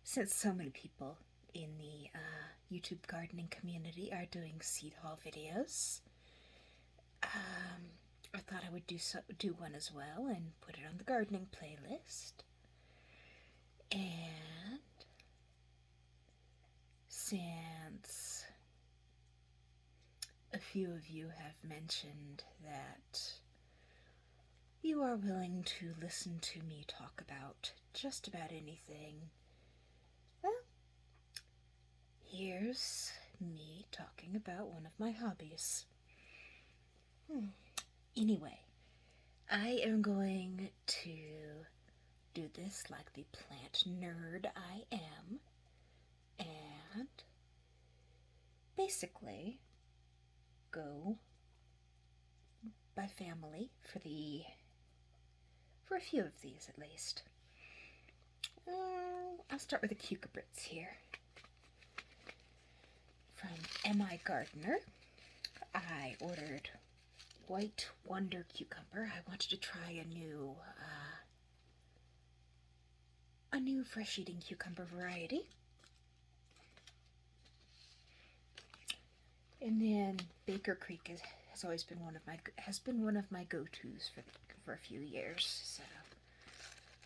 Since so many people in the YouTube gardening community are doing seed haul videos, I thought I would do one as well and put it on the gardening playlist. And since a few of you have mentioned that you are willing to listen to me talk about just about anything, well, here's me talking about one of my hobbies. Anyway, I am going to do this like the plant nerd I am, and basically go by family for a few of these at least. I'll start with the cucurbits here. From M.I. Gardener, I ordered White Wonder Cucumber. I wanted to try a new fresh-eating cucumber variety. And then Baker Creek has always been one of my go-tos for a few years. So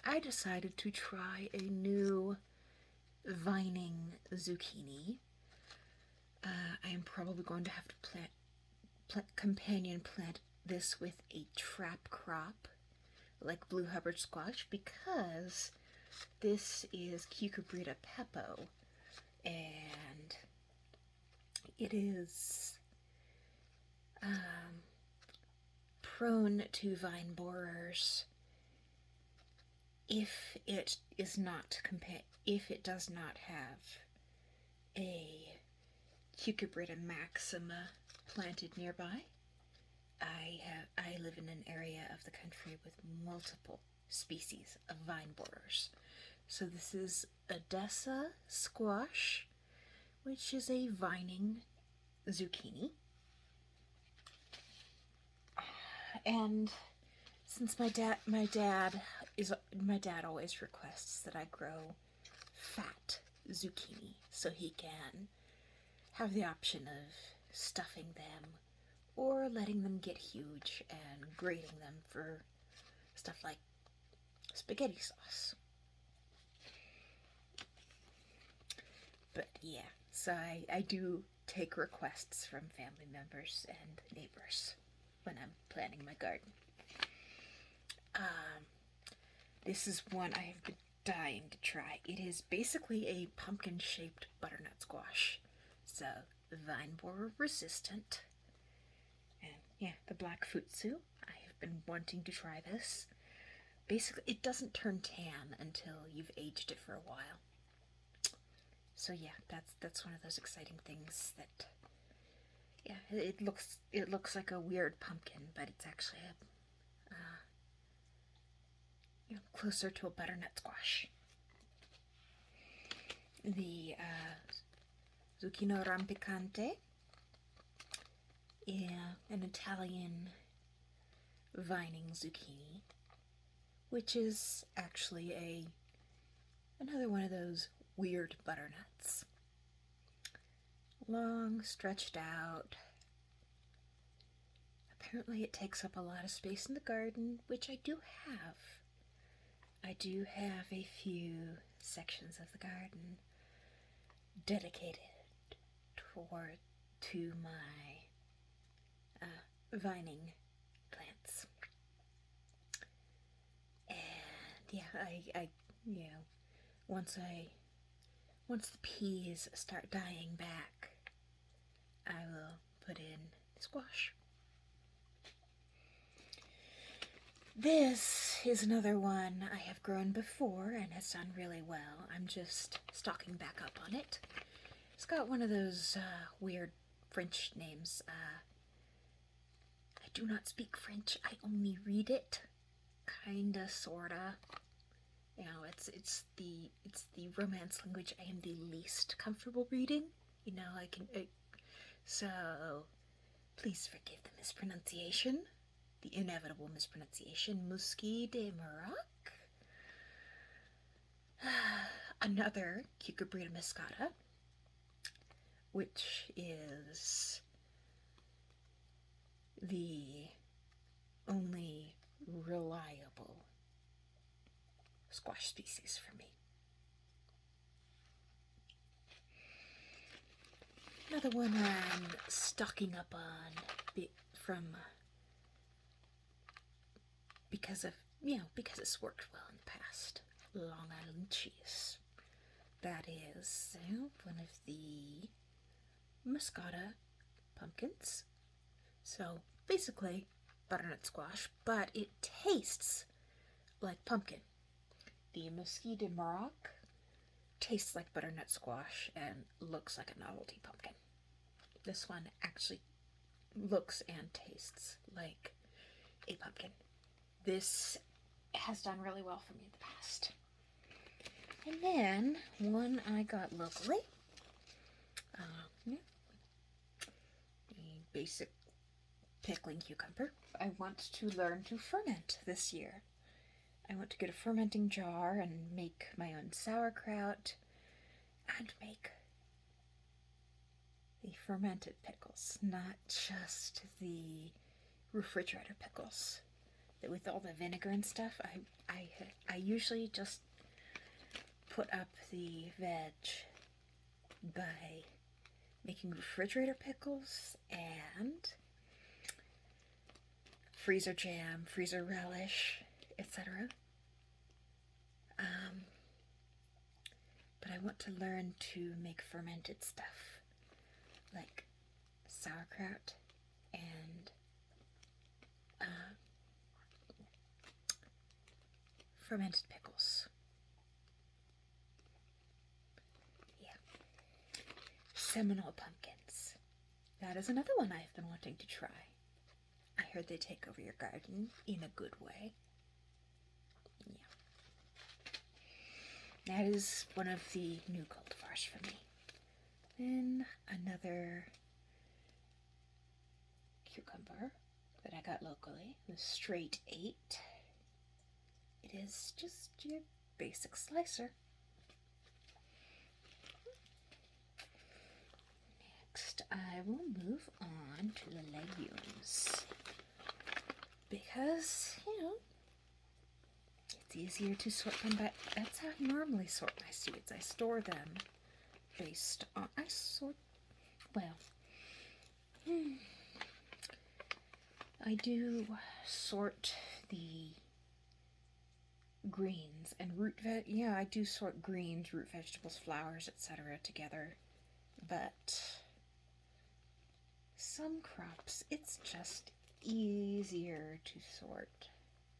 I decided to try a new vining zucchini. I am probably going to have to companion plant this with a trap crop like Blue Hubbard squash, because this is Cucurbita pepo, and it is prone to vine borers if it does not have a Cucurbita maxima planted nearby. I live in an area of the country with multiple species of vine borers. So this is Odessa squash, which is a vining zucchini. And since my dad always requests that I grow fat zucchini so he can have the option of stuffing them or letting them get huge and grating them for stuff like spaghetti sauce. But yeah, so I do take requests from family members and neighbors when I'm planning my garden. This is one I have been dying to try. It is basically a pumpkin-shaped butternut squash. So, vine borer resistant. And yeah, the black futsu. I have been wanting to try this. Basically, it doesn't turn tan until you've aged it for a while. So yeah, that's one of those exciting things that, yeah, it looks like a weird pumpkin, but it's actually closer to a butternut squash. The zucchino rampicante, an Italian vining zucchini, which is actually another one of those weird butternuts. Long, stretched out. Apparently it takes up a lot of space in the garden, which I do have. I do have a few sections of the garden dedicated to my vining plants. And yeah, I once the peas start dying back, I will put in squash. This is another one I have grown before and has done really well. I'm just stocking back up on it. It's got one of those weird French names. I do not speak French. I only read it. Kinda, sorta. You know, it's the Romance language I am the least comfortable reading. You know, so please forgive the mispronunciation. The inevitable mispronunciation. Musky de Maroc. another Cucurbita muscata, which is the only reliable squash species for me. Another one I'm stocking up on from because it's worked well in the past. Long Island cheese. That is one of the muscata pumpkins. So basically butternut squash, but it tastes like pumpkin. The Mesquite de Maroc tastes like butternut squash and looks like a novelty pumpkin. This one actually looks and tastes like a pumpkin. This has done really well for me in the past. And then one I got locally, the basic pickling cucumber. I want to learn to ferment this year. I want to get a fermenting jar and make my own sauerkraut and make the fermented pickles, not just the refrigerator pickles. That with all the vinegar and stuff, I usually just put up the veg by making refrigerator pickles and freezer jam, freezer relish, etc. But I want to learn to make fermented stuff like sauerkraut and fermented pickles. Yeah. Seminole pumpkins. That is another one I've been wanting to try. I heard they take over your garden in a good way. Yeah. That is one of the new cultivars for me. Then another cucumber that I got locally, the Straight 8. It is just your basic slicer. Next, I will move on to the legumes because, it's easier to sort them by. That's how I normally sort my seeds. I store them based on. I do sort the greens and I do sort greens, root vegetables, flowers, etc. together. But some crops, it's just easier to sort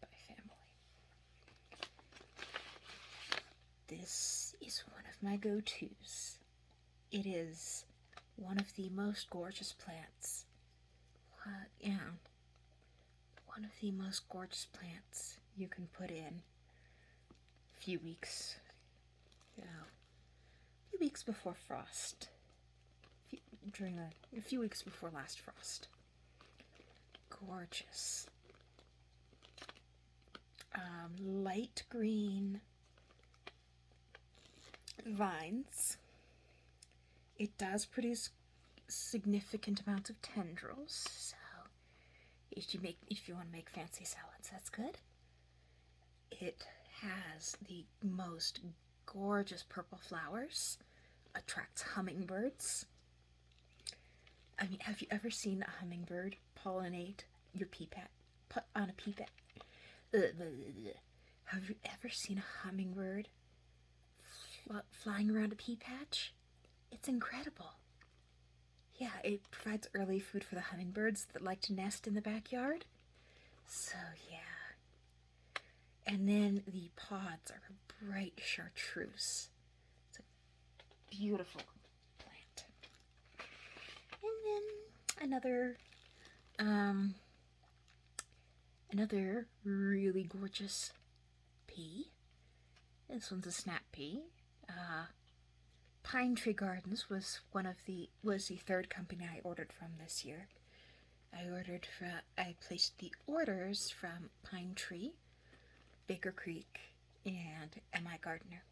by family. This is one of my go-tos. It is one of the most gorgeous plants. One of the most gorgeous plants you can put in a few weeks before frost. A few weeks before last frost. Gorgeous. Light green vines. It does produce significant amounts of tendrils, so if you want to make fancy salads, that's good. It has the most gorgeous purple flowers, attracts hummingbirds. I mean, have you ever seen a hummingbird pollinate your pea patch on a pea patch? Have you ever seen a hummingbird flying around a pea patch? It's incredible. Yeah, it provides early food for the hummingbirds that like to nest in the backyard. So, yeah. And then the pods are a bright chartreuse. It's a beautiful plant. And then another really gorgeous pea. This one's a snap pea. Pine Tree Gardens was the third company I ordered from this year. I placed the orders from Pine Tree, Baker Creek, and M.I. Gardner.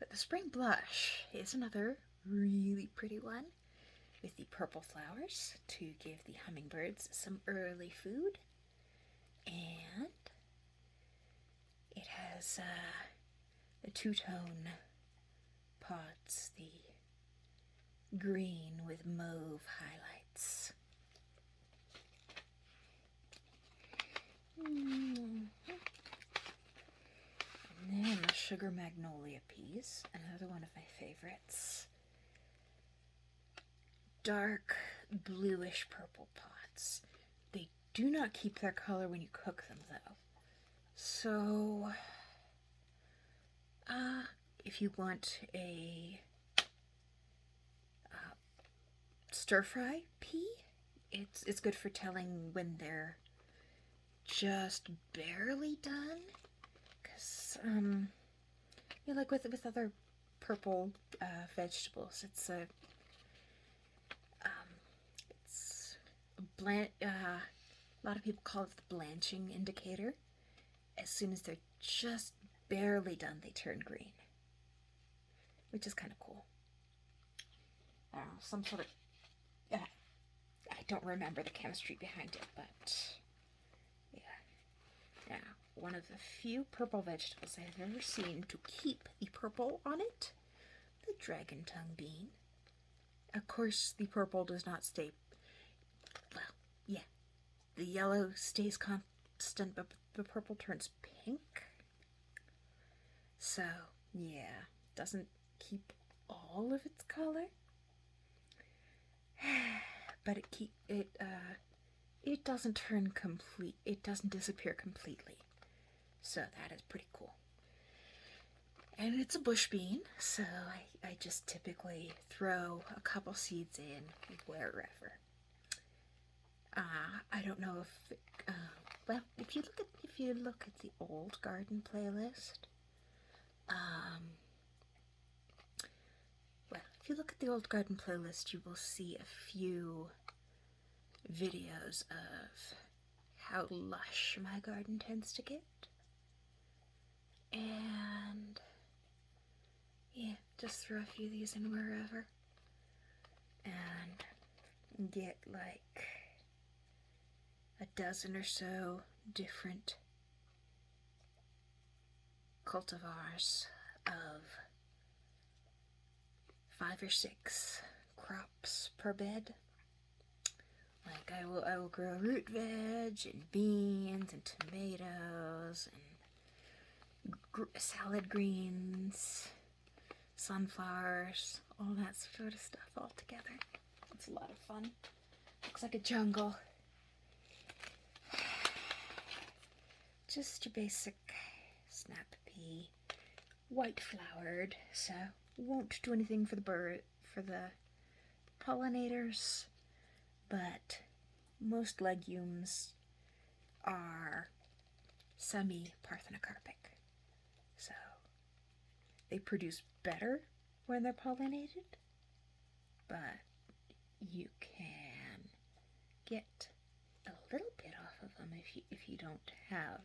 But the spring blush is another really pretty one with the purple flowers to give the hummingbirds some early food. And it has the two-tone pods, the green with mauve highlights. And then the sugar magnolia peas, another one of my favorites. Dark bluish purple pods. They do not keep their color when you cook them though. So, if you want a stir-fry pea, it's good for telling when they're just barely done. Because, like with other purple vegetables, it's a lot of people call it the blanching indicator. As soon as they're just barely done, they turn green, which is kind of cool. I don't know, some sort of, I don't remember the chemistry behind it, but yeah. Now, one of the few purple vegetables I've ever seen to keep the purple on it, the dragon tongue bean. Of course, the purple does not stay, well, yeah, the yellow stays constant, but the purple turns pink. So, yeah, doesn't keep all of its color, but it doesn't turn complete. It doesn't disappear completely. So that is pretty cool. And it's a bush bean, so I just typically throw a couple seeds in wherever. I don't know if, well, if you look at the old garden playlist, well, if you look at the old garden playlist, you will see a few videos of how lush my garden tends to get. And yeah, just throw a few of these in wherever and get like a dozen or so different cultivars of 5 or 6 crops per bed. Like I will grow root veg and beans and tomatoes and salad greens, sunflowers, all that sort of stuff all together. It's a lot of fun. Looks like a jungle. Just your basic snap pea, white flowered, so won't do anything for the pollinators, but most legumes are semi-parthenocarpic, so they produce better when they're pollinated, but you can get a little bit off of them if you don't have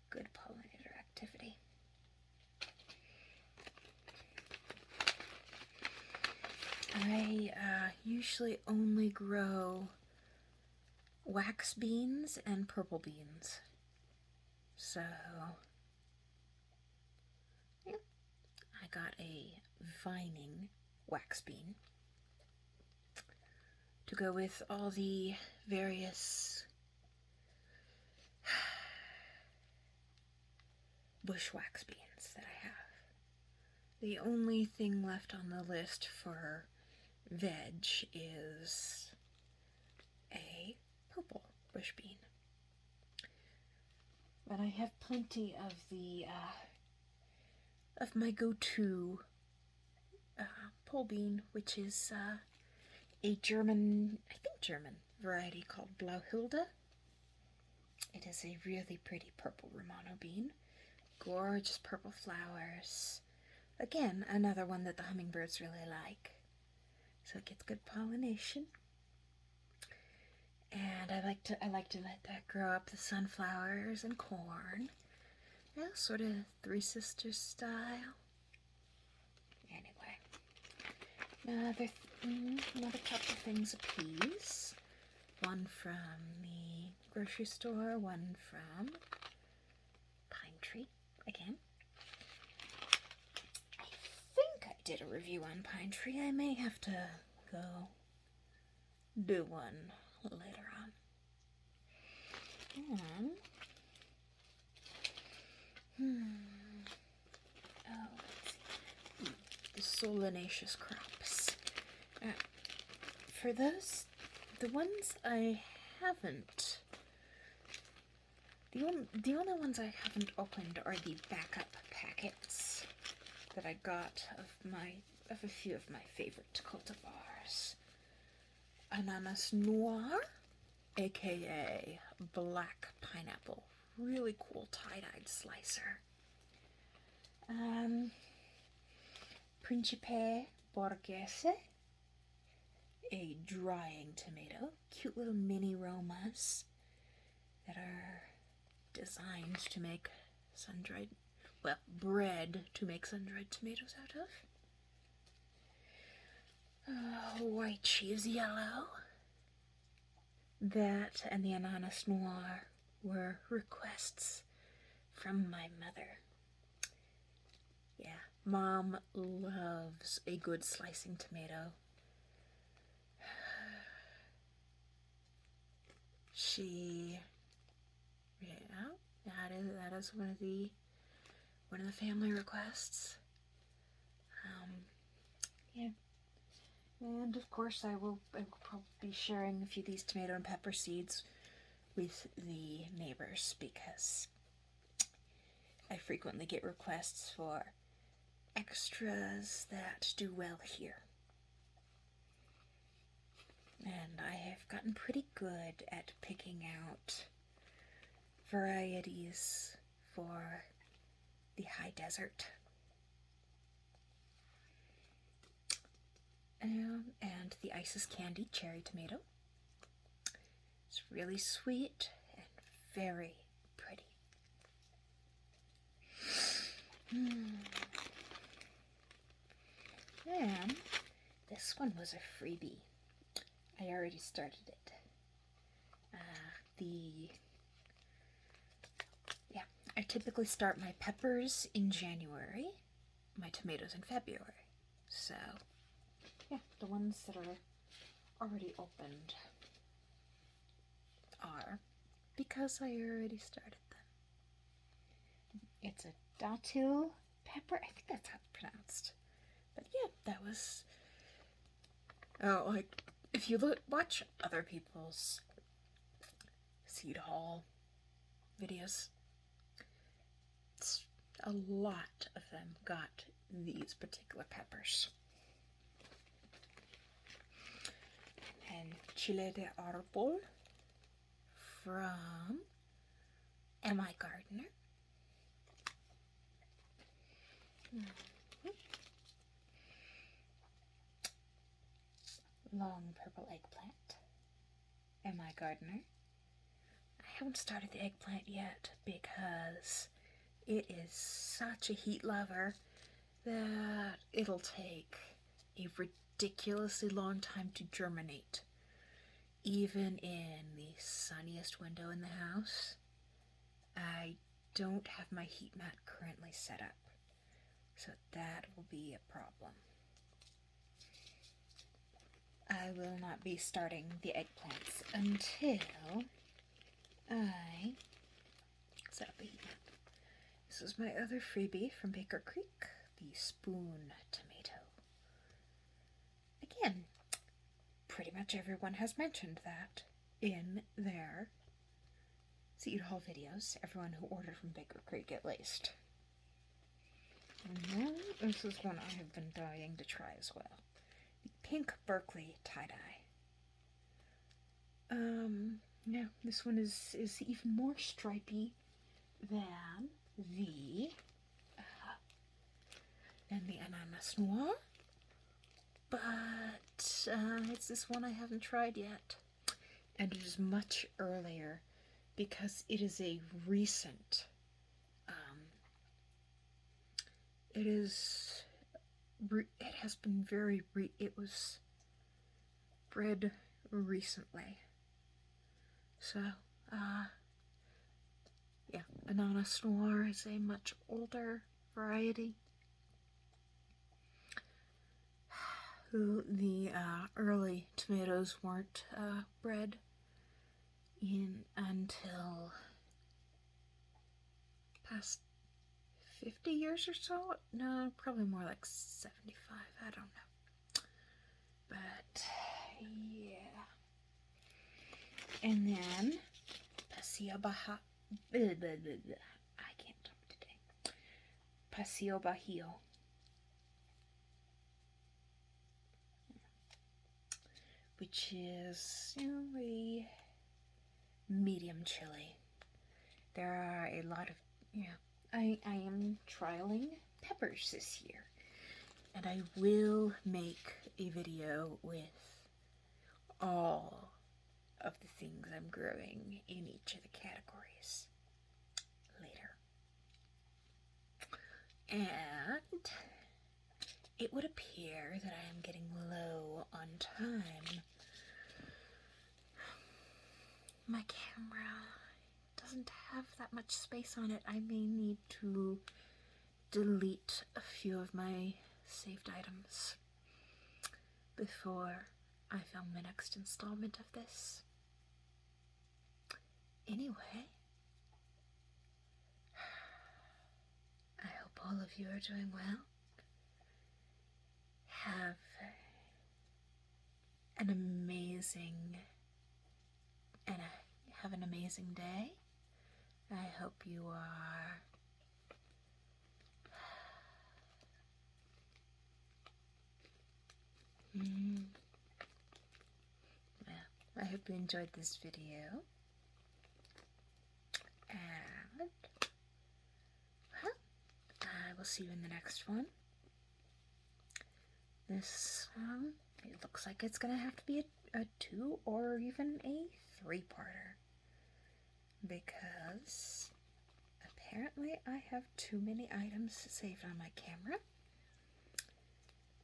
good pollinator activity. I usually only grow wax beans and purple beans. So, yeah, I got a vining wax bean to go with all the various bush wax beans that I have. The only thing left on the list for veg is a purple bush bean. But I have plenty of the of my go-to pole bean, which is a German variety called Blauhilde. It is a really pretty purple Romano bean. Gorgeous purple flowers. Again, another one that the hummingbirds really like. So it gets good pollination. And I like to let that grow up the sunflowers and corn. Yeah, sort of Three Sisters style. Another couple things apiece. One from the grocery store, one from Pine Tree, again. I think I did a review on Pine Tree. I may have to go do one later on. And, let's see. The solanaceous crops. For those, the ones I haven't, the only ones I haven't opened are the backup packets that I got of a few of my favorite cultivars. Ananas Noir, aka Black Pineapple. Really cool tie-dyed slicer. Principe Borghese, a drying tomato. Cute little mini Romas that are designed to make sun-dried, well, bred to make sun-dried tomatoes out of. White cheese yellow. That and the Ananas Noir were requests from my mother. Yeah, Mom loves a good slicing tomato. That is one of the family requests. Yeah. And of course I will probably be sharing a few of these tomato and pepper seeds with the neighbors because I frequently get requests for extras that do well here. And I have gotten pretty good at picking out varieties for the high desert. And the Isis Candy cherry tomato. It's really sweet and very pretty. And this one was a freebie. I already started it. I typically start my peppers in January, my tomatoes in February. So, yeah, the ones that are already opened are because I already started them. It's a Datu pepper. I think that's how it's pronounced. But yeah, that was... Oh, like, if you watch other people's seed haul videos, a lot of them got these particular peppers. And chile de árbol from M.I. Gardner. Long purple eggplant, M.I. Gardner. I haven't started the eggplant yet because it is such a heat lover that it'll take a ridiculously long time to germinate. Even in the sunniest window in the house, I don't have my heat mat currently set up, so that will be a problem. I will not be starting the eggplants until I set up a heat mat. This is my other freebie from Baker Creek, the spoon tomato. Again, pretty much everyone has mentioned that in their seed haul videos, everyone who ordered from Baker Creek at least. And then this is one I have been dying to try as well. The Pink Berkeley tie-dye. Yeah, this one is even more stripy than the Ananas Noir, but it's this one I haven't tried yet, and it is much earlier because it is a recent, it is it has been it was bred recently. So, yeah, Ananas Noir is a much older variety. The early tomatoes weren't bred in until past 50 years or so. No, probably more like 75. I don't know. But yeah. And then Paseo Baja. I can't talk today. Paseo Bajío. Which is, a medium chili. There are a lot of, I am trialing peppers this year. And I will make a video with all of the things I'm growing in each of the categories later. And it would appear that I am getting low on time. My camera doesn't have that much space on it. I may need to delete a few of my saved items before I film the next installment of this. Anyway, I hope all of you are doing well. Have an amazing day. I hope you are well, I hope you enjoyed this video. And well, I will see you in the next one. This it looks like it's gonna have to be a 2 or even a 3-parter, because apparently I have too many items saved on my camera,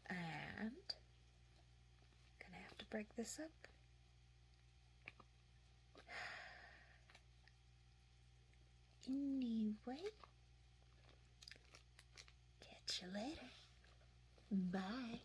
and gonna have to break this up. Anyway, catch you later. Bye.